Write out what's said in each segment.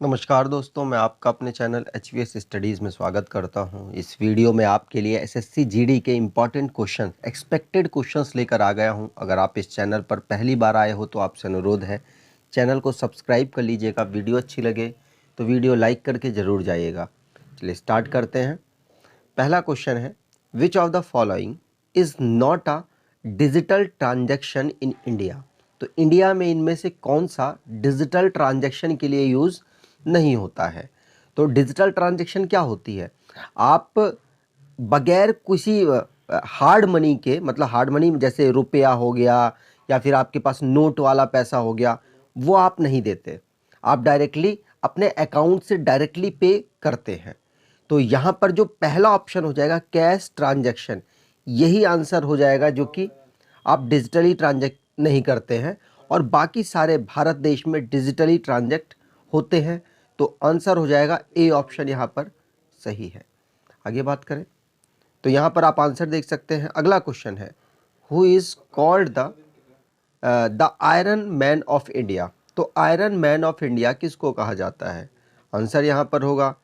नमस्कार दोस्तों, मैं आपका अपने चैनल HVS स्टडीज़ में स्वागत करता हूं। इस वीडियो में आपके लिए SSC GD के इम्पॉर्टेंट क्वेश्चन, एक्सपेक्टेड क्वेश्चंस लेकर आ गया हूं। अगर आप इस चैनल पर पहली बार आए हो तो आपसे अनुरोध है, चैनल को सब्सक्राइब कर लीजिएगा। वीडियो अच्छी लगे तो वीडियो लाइक करके ज़रूर जाइएगा। चलिए स्टार्ट करते हैं। पहला क्वेश्चन है, which of the following is not a digital transaction in India. तो इंडिया में इनमें से कौन सा डिजिटल ट्रांजैक्शन के लिए यूज़ नहीं होता है। तो डिजिटल ट्रांजैक्शन क्या होती है? आप बगैर किसी हार्ड मनी के, मतलब हार्ड मनी जैसे रुपया हो गया या फिर आपके पास नोट वाला पैसा हो गया, वो आप नहीं देते। आप डायरेक्टली अपने अकाउंट से डायरेक्टली पे करते हैं। तो यहाँ पर जो पहला ऑप्शन हो जाएगा कैश ट्रांजैक्शन, यही आंसर हो जाएगा, जो कि आप डिजिटली ट्रांजैक्ट नहीं करते हैं और बाकी सारे भारत देश में डिजिटली ट्रांजैक्ट होते हैं। तो आंसर हो जाएगा ए ऑप्शन यहाँ पर सही है। आगे बात करें तो यहाँ पर आप आंसर देख सकते हैं। अगला क्वेश्चन है, who is called the iron man of India. तो आयरन मैन ऑफ इंडिया किसको कहा जाता है? आंसर यहाँ पर होगा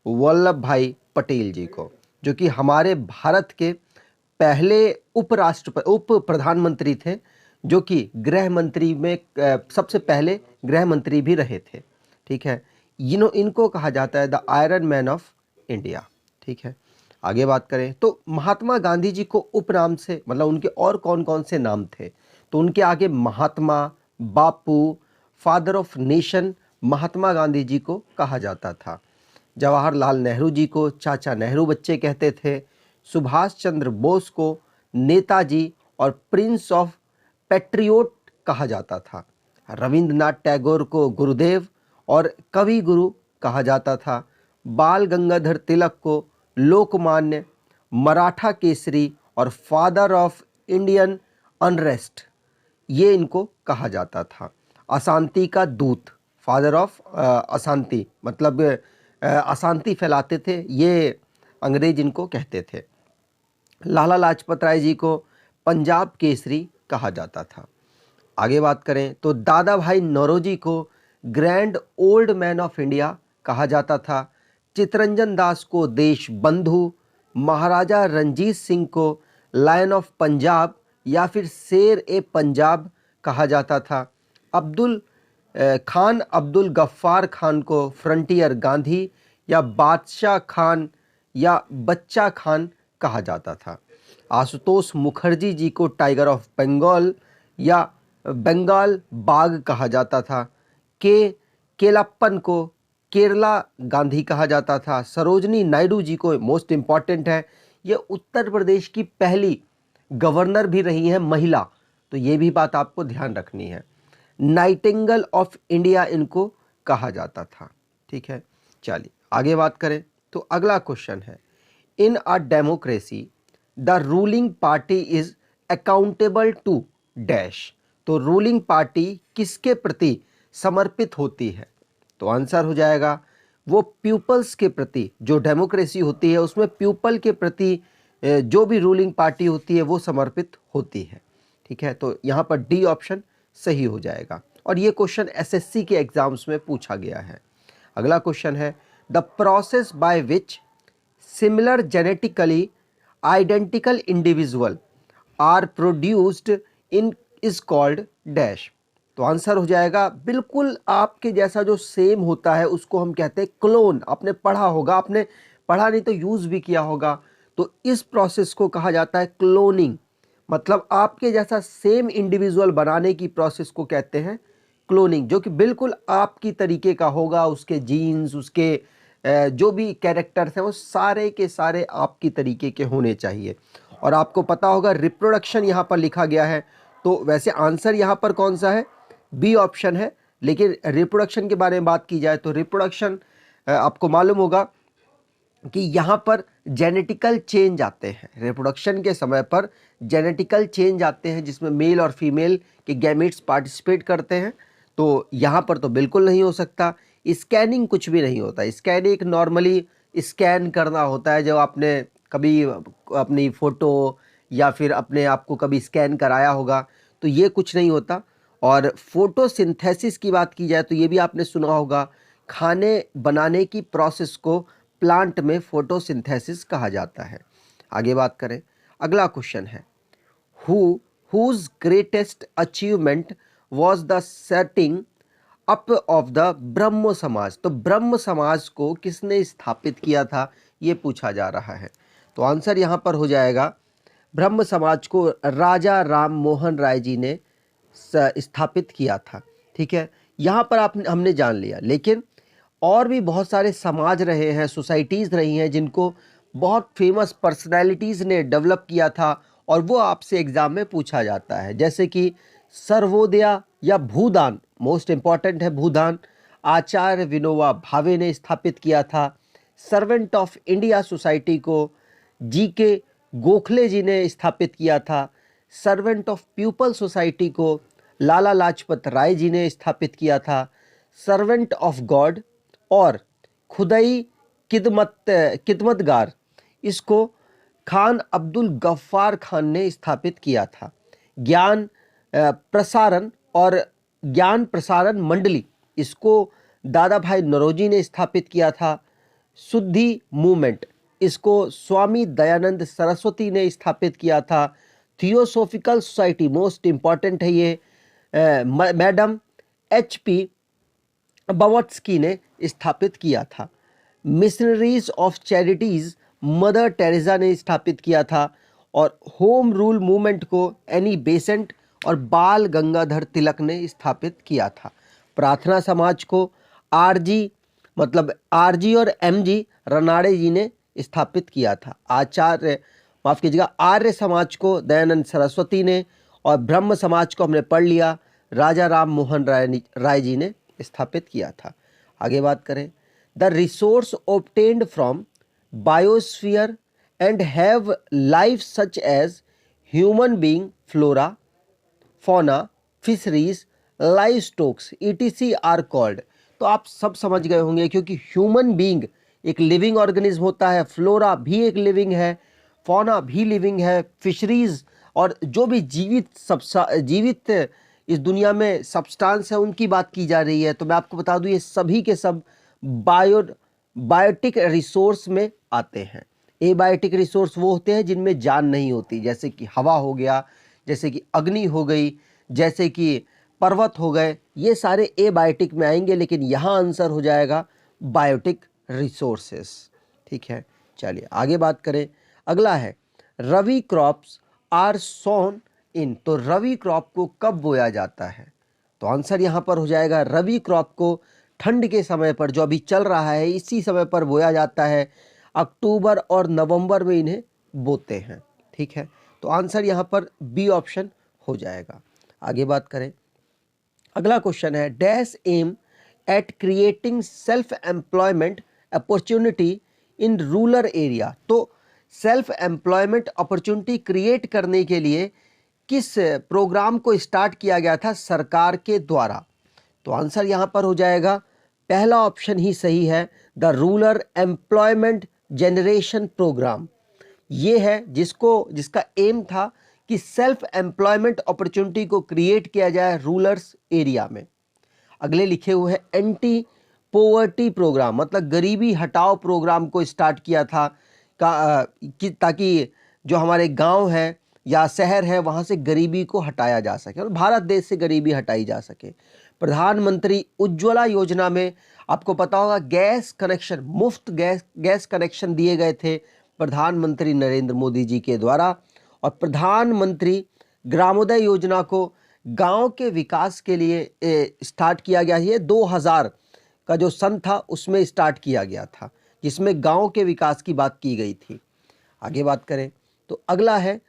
वल्लभ भाई पटेल जी को, जो कि हमारे भारत के पहले उप प्रधानमंत्री थे, जो कि गृह मंत्री में सबसे पहले गृह मंत्री भी रहे थे। ठीक है, इनको कहा जाता है the iron man of India. ठीक है, आगे बात करें तो महात्मा गांधी जी को उपनाम से, मतलब उनके और कौन कौन से नाम थे? तो उनके आगे महात्मा, बापू, father of nation Mahatma Gandhi ji को कहा जाता था। जवाहरलाल नेहरू जी को चाचा नेहरू बच्चे कहते थे। सुभाष चंद्र बोस को नेताजी और प्रिंस ऑफ पैट्रियोट कहा जाता था। रविंद्रनाथ टैगोर को गुरुदेव और कवि गुरु कहा जाता था। बाल गंगाधर तिलक को लोकमान्य, मराठा केसरी और फादर ऑफ इंडियन अनरेस्ट, ये इनको कहा जाता था। अशांति का दूत, फादर ऑफ अशांति, मतलब अशांति फैलाते थे, ये अंग्रेज इनको कहते थे। लाला लाजपत राय जी को पंजाब केसरी कहा जाता था। आगे बात करें तो दादा भाई नौरोजी को grand old man of India कहा जाता था। चित्तरंजन दास को देश बंधु, महाराजा रंजीत सिंह को लायन ऑफ पंजाब या फिर शेर ए पंजाब कहा जाता था। अब्दुल गफ्फार खान को फ्रंटियर गांधी या बादशाह खान या बच्चा खान कहा जाता था। आशुतोष मुखर्जी जी को टाइगर ऑफ बंगाल या बंगाल बाघ कहा जाता था। केलप्पन को केरला गांधी कहा जाता था। सरोजनी नायडू जी को, मोस्ट इम्पॉर्टेंट है, ये उत्तर प्रदेश की पहली गवर्नर भी रही हैं महिला, तो ये भी बात आपको ध्यान रखनी है। नाइटिंगेल ऑफ इंडिया इनको कहा जाता था। ठीक है, चलिए आगे बात करें तो अगला क्वेश्चन है, in a democracy the ruling party is accountable to dash. तो रूलिंग पार्टी किसके प्रति समर्पित होती है? तो आंसर हो जाएगा वो प्यूपल्स के प्रति। जो डेमोक्रेसी होती है उसमें प्यूपल के प्रति जो भी रूलिंग पार्टी होती है वो समर्पित होती है। ठीक है, तो यहाँ पर डी ऑप्शन सही हो जाएगा और ये क्वेश्चन SSC के एग्जाम्स में पूछा गया है। अगला क्वेश्चन है, the process by which similar genetically identical individual are produced in is called dash. तो आंसर हो जाएगा बिल्कुल आपके जैसा जो सेम होता है उसको हम कहते हैं क्लोन। आपने पढ़ा होगा, आपने पढ़ा नहीं तो यूज भी किया होगा। तो इस प्रोसेस को कहा जाता है क्लोनिंग, मतलब आपके जैसा सेम इंडिविजुअल बनाने की प्रोसेस को कहते हैं क्लोनिंग, जो कि बिल्कुल आपकी तरीके का होगा। उसके जीन्स, उसके जो भी कैरेक्टर्स हैं वो सारे के सारे आपकी तरीके के होने चाहिए। और आपको पता होगा रिप्रोडक्शन यहाँ पर लिखा गया है, तो वैसे आंसर यहाँ पर कौन सा है? बी ऑप्शन है। लेकिन रिप्रोडक्शन के बारे में बात की जाए तो रिप्रोडक्शन आपको मालूम होगा कि यहाँ पर जेनेटिकल चेंज आते हैं। रिप्रोडक्शन के समय पर जेनेटिकल चेंज आते हैं जिसमें मेल और फीमेल के गैमेट्स पार्टिसिपेट करते हैं। तो यहाँ पर तो बिल्कुल नहीं हो सकता। स्कैनिंग कुछ भी नहीं होता। स्कैन एक नॉर्मली स्कैन करना होता है, जब आपने कभी अपनी फ़ोटो या फिर अपने आप को कभी स्कैन कराया होगा, तो ये कुछ नहीं होता। और फोटोसिंथेसिस की बात की जाए तो ये भी आपने सुना होगा, खाने बनाने की प्रोसेस को प्लांट में फोटोसिंथेसिस कहा जाता है। आगे बात करें, अगला क्वेश्चन है whose greatest achievement was the setting up of the ब्रह्म समाज। तो ब्रह्म समाज को किसने स्थापित किया था, ये पूछा जा रहा है। तो आंसर यहाँ पर हो जाएगा, ब्रह्म समाज को राजा राम मोहन राय जी ने स्थापित किया था। ठीक है, यहाँ पर हमने जान लिया, लेकिन और भी बहुत सारे समाज रहे हैं, सोसाइटीज़ रही हैं जिनको बहुत फेमस पर्सनैलिटीज़ ने डेवलप किया था और वो आपसे एग्ज़ाम में पूछा जाता है। जैसे कि सर्वोदया या भूदान, मोस्ट इम्पॉर्टेंट है भूदान, आचार्य विनोबा भावे ने स्थापित किया था। सर्वेंट ऑफ इंडिया सोसाइटी को जी.के. गोखले जी ने स्थापित किया था। सर्वेंट ऑफ पीपल सोसाइटी को लाला लाजपत राय जी ने स्थापित किया था। सर्वेंट ऑफ गॉड और खुदाई खिदमतगार, इसको खान अब्दुल गफ्फार खान ने स्थापित किया था। ज्ञान प्रसारण और ज्ञान प्रसारण मंडली, इसको दादा भाई नौरोजी ने स्थापित किया था। शुद्धि मूवमेंट, इसको स्वामी दयानंद सरस्वती ने स्थापित किया था। थियोसोफिकल सोसाइटी, मोस्ट इम्पॉर्टेंट है ये, मैडम HP ब्लवत्स्की ने स्थापित किया था। Missionaries of charities mother Teresa ने स्थापित किया था। और होम रूल मूवमेंट को एनी बेसेंट और बाल गंगाधर तिलक ने स्थापित किया था। प्रार्थना समाज को RG और MG रनाड़े जी ने स्थापित किया था। आर्य समाज को दयानंद सरस्वती ने, और ब्रह्म समाज को हमने पढ़ लिया, राजा राम मोहन राय जी ने स्थापित किया था। आगे बात करें, the resource obtained from biosphere and have life such as human being, flora, fauna, fisheries, live stocks ETC are called. तो आप सब समझ गए होंगे, क्योंकि ह्यूमन बीइंग एक लिविंग ऑर्गेनिज्म होता है, फ्लोरा भी एक लिविंग है, फौना भी लिविंग है, फिशरीज और जो भी जीवित इस दुनिया में सब्सटेंस है उनकी बात की जा रही है। तो मैं आपको बता दूं, ये सभी के सब बायोटिक रिसोर्स में आते हैं। एबायोटिक रिसोर्स वो होते हैं जिनमें जान नहीं होती, जैसे कि हवा हो गया, जैसे कि अग्नि हो गई, जैसे कि पर्वत हो गए, ये सारे एबायोटिक में आएंगे, लेकिन यहाँ आंसर हो जाएगा बायोटिक रिसोर्सेस। ठीक है, चलिए आगे बात करें। अगला है रवि क्रॉप्स आर सोन इन। तो रवि क्रॉप को कब बोया जाता है? तो आंसर यहाँ पर हो जाएगा, रवि क्रॉप को ठंड के समय पर, जो अभी चल रहा है इसी समय पर बोया जाता है। अक्टूबर और नवंबर में इन्हें बोते हैं। ठीक है, तो आंसर यहाँ पर B ऑप्शन हो जाएगा। आगे बात करें, अगला क्वेश्चन है, dash aim at creating self employment opportunity in rural area. तो सेल्फ एम्प्लॉयमेंट अपॉर्चुनिटी क्रिएट करने के लिए किस प्रोग्राम को स्टार्ट किया गया था सरकार के द्वारा? तो आंसर यहाँ पर हो जाएगा, पहला ऑप्शन ही सही है, the rural employment generation program. ये है जिसका एम था कि सेल्फ एम्प्लॉयमेंट अपॉर्चुनिटी को क्रिएट किया जाए रूरल एरिया में। अगले लिखे हुए हैं एंटी पोवर्टी प्रोग्राम, मतलब गरीबी हटाओ प्रोग्राम को स्टार्ट किया था ताकि जो हमारे गांव है या शहर है वहां से गरीबी को हटाया जा सके और भारत देश से गरीबी हटाई जा सके। प्रधानमंत्री उज्ज्वला योजना में आपको पता होगा गैस कनेक्शन, मुफ्त गैस कनेक्शन दिए गए थे प्रधानमंत्री नरेंद्र मोदी जी के द्वारा। और प्रधानमंत्री ग्रामोदय योजना को गांव के विकास के लिए स्टार्ट किया गया। ये 2000 का जो सन था उसमें स्टार्ट किया गया था, जिसमें गांव के विकास की बात की गई थी। आगे बात करें तो अगला है,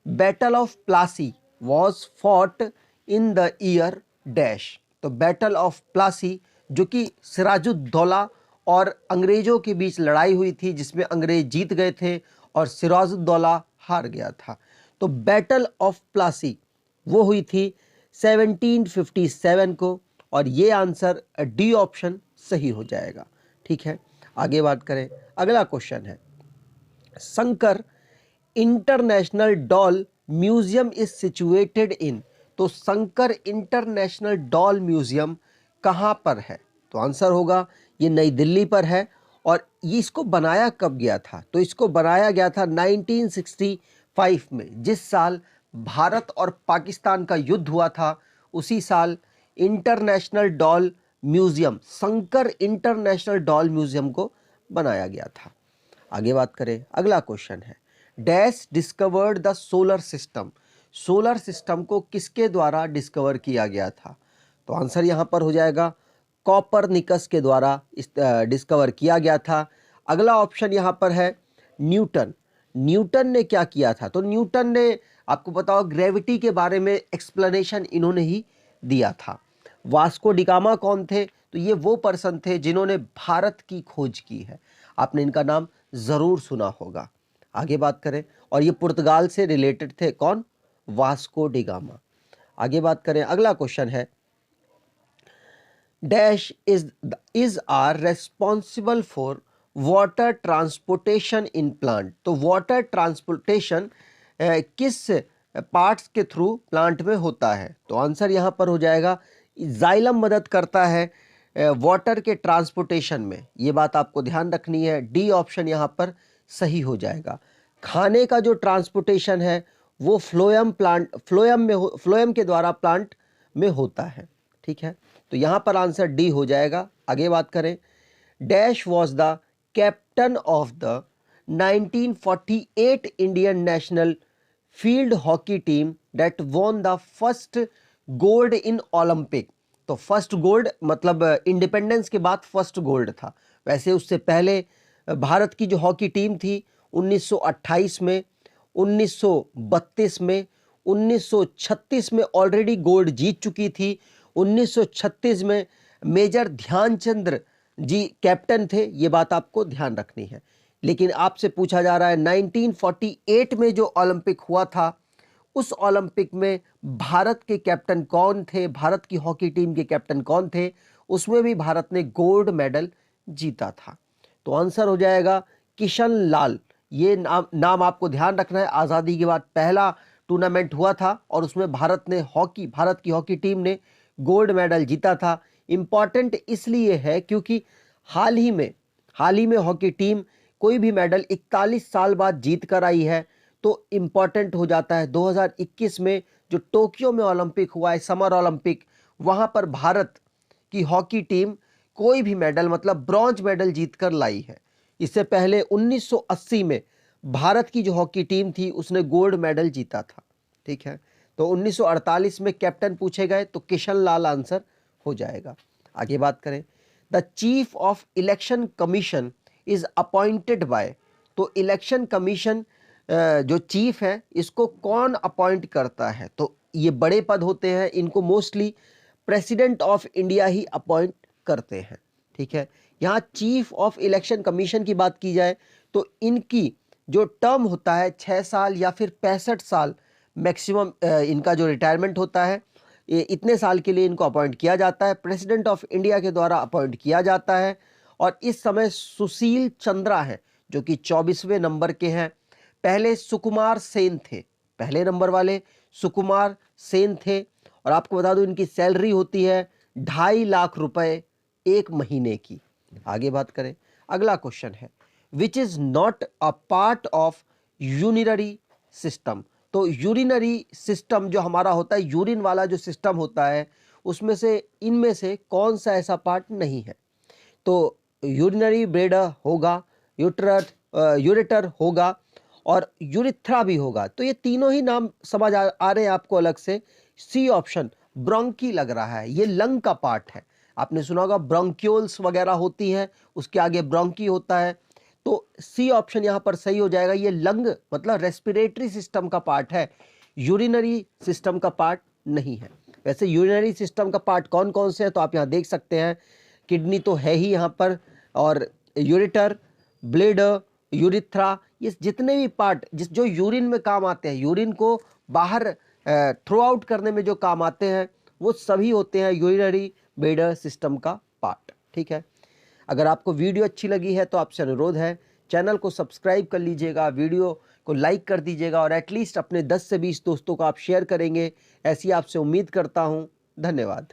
battle of Plassey was fought in the year dash. तो बैटल ऑफ प्लासी जो कि सिराजुद्दौला और अंग्रेजों के बीच लड़ाई हुई थी, जिसमें अंग्रेज जीत गए थे और सिराजुद्दौला हार गया था। तो बैटल ऑफ प्लासी वो हुई थी 1757 को, और ये आंसर D ऑप्शन सही हो जाएगा। ठीक है, आगे बात करें, अगला क्वेश्चन है, Shankar international doll museum is situated in. तो शंकर इंटरनेशनल डॉल म्यूजियम कहाँ पर है? तो आंसर होगा ये नई दिल्ली पर है। और ये इसको बनाया कब गया था? तो इसको बनाया गया था 1965 में, जिस साल भारत और पाकिस्तान का युद्ध हुआ था उसी साल international doll museum, Shankar international doll museum को बनाया गया था। आगे बात करें, अगला क्वेश्चन है dash discovered the solar system. Solar system को किसके द्वारा डिस्कवर किया गया था? तो आंसर यहाँ पर हो जाएगा कॉपरनिकस के द्वारा डिस्कवर किया गया था। अगला ऑप्शन यहाँ पर है न्यूटन। न्यूटन ने क्या किया था? तो न्यूटन ने, आपको पता हो, ग्रेविटी के बारे में एक्सप्लेनेशन इन्होंने ही दिया था। वास्को डिगामा कौन थे? तो ये वो पर्सन थे जिन्होंने भारत की खोज की है। आपने इनका नाम ज़रूर सुना होगा। आगे बात करें, और ये पुर्तगाल से रिलेटेड थे। कौन? Vasco da Gama. आगे बात करें, अगला क्वेश्चन है dash is are responsible for water transportation in plant. तो वाटर ट्रांसपोर्टेशन किस पार्ट्स के थ्रू प्लांट में होता है? तो आंसर यहाँ पर हो जाएगा जाइलम मदद करता है वाटर के ट्रांसपोर्टेशन में। ये बात आपको ध्यान रखनी है। डी ऑप्शन यहाँ पर सही हो जाएगा। खाने का जो ट्रांसपोर्टेशन है वो फ्लोएम के द्वारा प्लांट में होता है। ठीक है, तो यहाँ पर आंसर डी हो जाएगा। आगे बात करें, dash was the captain of the 1948 Indian national field hockey team that won the first gold in Olympic. तो फर्स्ट गोल्ड मतलब इंडिपेंडेंस के बाद फर्स्ट गोल्ड था। वैसे उससे पहले भारत की जो हॉकी टीम थी 1928 में, 1932 में, 1936 में ऑलरेडी गोल्ड जीत चुकी थी। 1936 में मेजर ध्यानचंद्र जी कैप्टन थे, ये बात आपको ध्यान रखनी है। लेकिन आपसे पूछा जा रहा है 1948 में जो ओलंपिक हुआ था उस ओलंपिक में भारत के कैप्टन कौन थे, भारत की हॉकी टीम के कैप्टन कौन थे? उसमें भी भारत ने गोल्ड मेडल जीता था। तो आंसर हो जाएगा किशन लाल। ये नाम आपको ध्यान रखना है। आज़ादी के बाद पहला टूर्नामेंट हुआ था और उसमें भारत की हॉकी टीम ने गोल्ड मेडल जीता था। इम्पॉर्टेंट इसलिए है क्योंकि हाल ही में हॉकी टीम कोई भी मेडल 41 साल बाद जीत कर आई है, तो इम्पॉर्टेंट हो जाता है। 2021 में जो टोक्यो में ओलंपिक हुआ है, समर ओलंपिक, वहां पर भारत की हॉकी टीम कोई भी मेडल मतलब ब्रॉन्ज मेडल जीत कर लाई है। इससे पहले 1980 में भारत की जो हॉकी टीम थी उसने गोल्ड मेडल जीता था। ठीक है, तो 1948 में कैप्टन पूछे गए तो किशन लाल आंसर हो जाएगा। आगे बात करें, the chief of election commission is appointed by. तो इलेक्शन कमीशन जो चीफ है इसको कौन अपॉइंट करता है? तो ये बड़े पद होते हैं, इनको मोस्टली प्रेसिडेंट ऑफ इंडिया ही अपॉइंट करते हैं। ठीक है, यहाँ चीफ ऑफ इलेक्शन कमीशन की बात की जाए तो इनकी जो टर्म होता है 6 साल या फिर 65 साल मैक्सिमम इनका जो रिटायरमेंट होता है, ये इतने साल के लिए इनको अपॉइंट किया जाता है। प्रेसिडेंट ऑफ इंडिया के द्वारा अपॉइंट किया जाता है। और इस समय सुशील चंद्रा है जो कि 24वें नंबर के हैं। पहले सुकुमार सेन थे, पहले नंबर वाले सुकुमार सेन थे। और आपको बता दूं इनकी सैलरी होती है 2.5 लाख रुपए एक महीने की। आगे बात करें, अगला क्वेश्चन है which is not a part of urinary system. तो यूरिनरी सिस्टम जो हमारा होता है, यूरिन वाला जो सिस्टम होता है, उसमें से इनमें से कौन सा ऐसा पार्ट नहीं है? तो यूरिनरी ब्लैडर होगा, यूरेटर होगा और यूरिथ्रा भी होगा। तो ये तीनों ही नाम समझ आ रहे हैं आपको अलग से। सी ऑप्शन ब्रोंकी लग रहा है, ये लंग का पार्ट है। आपने सुना होगा ब्रोंक्यूल्स वगैरह होती है, उसके आगे ब्रोंकी होता है। तो सी ऑप्शन यहाँ पर सही हो जाएगा। ये लंग मतलब रेस्पिरेटरी सिस्टम का पार्ट है, यूरिनरी सिस्टम का पार्ट नहीं है। वैसे यूरिनरी सिस्टम का पार्ट कौन कौन से हैं तो आप यहाँ देख सकते हैं। किडनी तो है ही यहाँ पर, और यूरेटर, ब्लैडर, यूरिथ्रा, ये जितने भी पार्ट जो यूरिन में काम आते हैं, यूरिन को बाहर थ्रो आउट करने में जो काम आते हैं, वो सभी होते हैं यूरिनरी ब्लैडर सिस्टम का पार्ट। ठीक है, अगर आपको वीडियो अच्छी लगी है तो आपसे अनुरोध है चैनल को सब्सक्राइब कर लीजिएगा, वीडियो को लाइक कर दीजिएगा और एटलीस्ट अपने 10 से 20 दोस्तों को आप शेयर करेंगे, ऐसी आपसे उम्मीद करता हूँ। धन्यवाद।